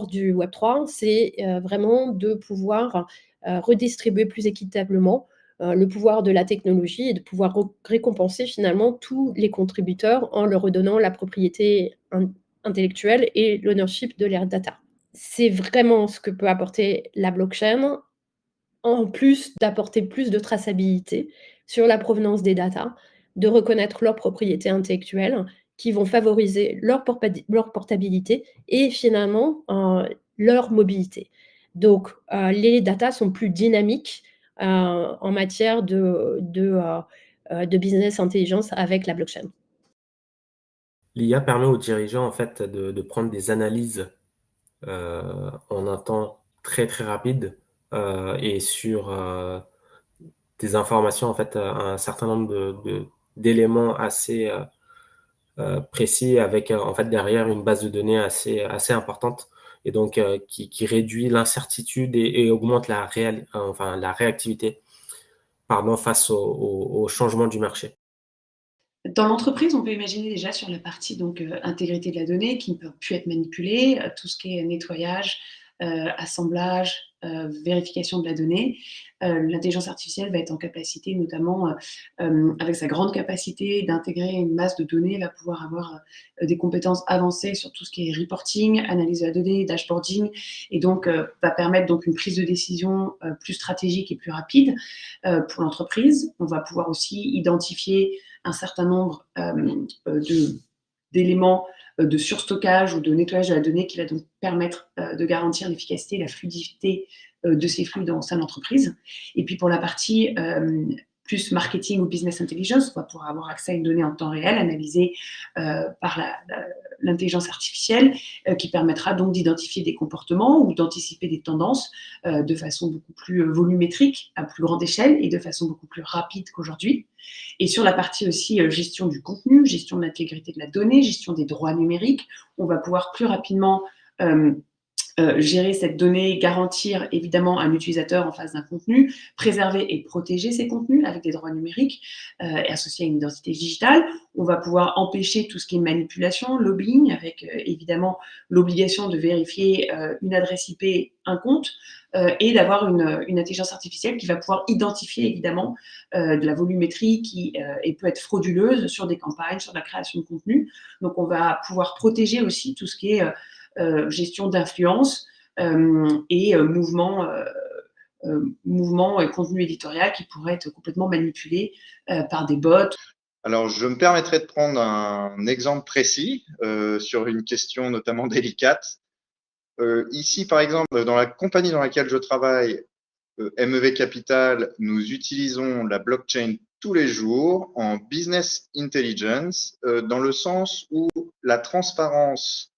du Web3, c'est vraiment de pouvoir redistribuer plus équitablement le pouvoir de la technologie et de pouvoir récompenser finalement tous les contributeurs en leur redonnant la propriété intellectuelle et l'ownership de leur data. C'est vraiment ce que peut apporter la blockchain, en plus d'apporter plus de traçabilité sur la provenance des data, de reconnaître leurs propriétés intellectuelles qui vont favoriser leur portabilité et finalement leur mobilité. Donc, les data sont plus dynamiques en matière de business intelligence avec la blockchain. L'IA permet aux dirigeants en fait de prendre des analyses en un temps très très rapide et sur des informations en fait un certain nombre d'éléments assez précis avec en fait derrière une base de données assez importante et donc qui réduit l'incertitude et augmente la réactivité face au changement du marché. Dans l'entreprise, on peut imaginer déjà sur la partie donc intégrité de la donnée qui ne peut plus être manipulée, tout ce qui est nettoyage, assemblage, vérification de la donnée. L'intelligence artificielle va être en capacité, notamment avec sa grande capacité d'intégrer une masse de données, va pouvoir avoir des compétences avancées sur tout ce qui est reporting, analyse de la donnée, dashboarding, et donc va permettre donc une prise de décision plus stratégique et plus rapide pour l'entreprise. On va pouvoir aussi identifier un certain nombre d'éléments de surstockage ou de nettoyage de la donnée qui va donc permettre de garantir l'efficacité et la fluidité de ces flux dans sein de l'entreprise. Et puis pour la partie plus marketing ou business intelligence, on va pouvoir avoir accès à une donnée en temps réel analysée par l'intelligence artificielle qui permettra donc d'identifier des comportements ou d'anticiper des tendances de façon beaucoup plus volumétrique, à plus grande échelle et de façon beaucoup plus rapide qu'aujourd'hui. Et sur la partie aussi gestion du contenu, gestion de l'intégrité de la donnée, gestion des droits numériques, on va pouvoir plus rapidement gérer cette donnée, garantir évidemment un utilisateur en face d'un contenu, préserver et protéger ces contenus avec des droits numériques et associés à une identité digitale. On va pouvoir empêcher tout ce qui est manipulation, lobbying, avec évidemment l'obligation de vérifier une adresse IP, un compte, et d'avoir une intelligence artificielle qui va pouvoir identifier évidemment de la volumétrie qui peut être frauduleuse sur des campagnes, sur la création de contenu. Donc on va pouvoir protéger aussi tout ce qui est gestion d'influence et mouvement et contenu éditorial qui pourrait être complètement manipulé par des bots. Alors, je me permettrai de prendre un exemple précis sur une question notamment délicate. Ici, par exemple, dans la compagnie dans laquelle je travaille, MEV Capital, nous utilisons la blockchain tous les jours en business intelligence, dans le sens où la transparence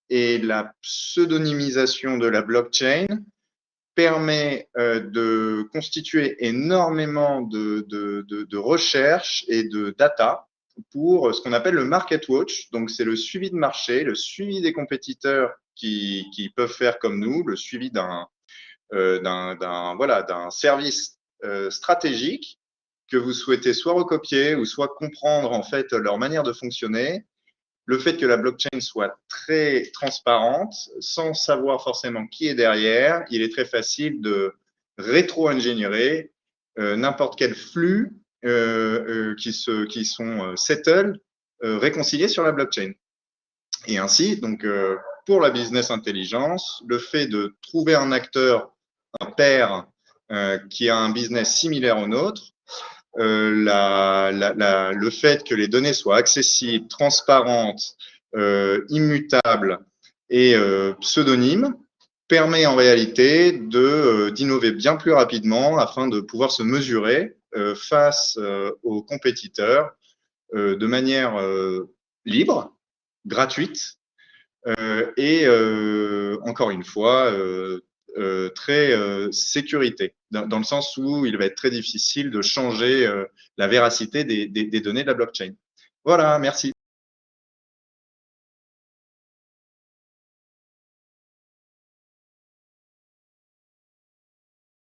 et la pseudonymisation de la blockchain permet de constituer énormément de recherches et de data pour ce qu'on appelle le market watch. Donc, c'est le suivi de marché, le suivi des compétiteurs qui peuvent faire comme nous, le suivi d'un service stratégique que vous souhaitez soit recopier ou soit comprendre en fait leur manière de fonctionner. Le fait que la blockchain soit très transparente, sans savoir forcément qui est derrière, il est très facile de rétro-ingénierer n'importe quel flux qui sont settled, réconciliés sur la blockchain. Et ainsi, donc, pour la business intelligence, le fait de trouver un acteur, un pair, qui a un business similaire au nôtre, le fait que les données soient accessibles, transparentes, immutables et pseudonymes permet en réalité d'innover bien plus rapidement afin de pouvoir se mesurer face aux compétiteurs de manière libre, gratuite et encore une fois très sécurité, dans le sens où il va être très difficile de changer la véracité des données de la blockchain. Voilà, merci.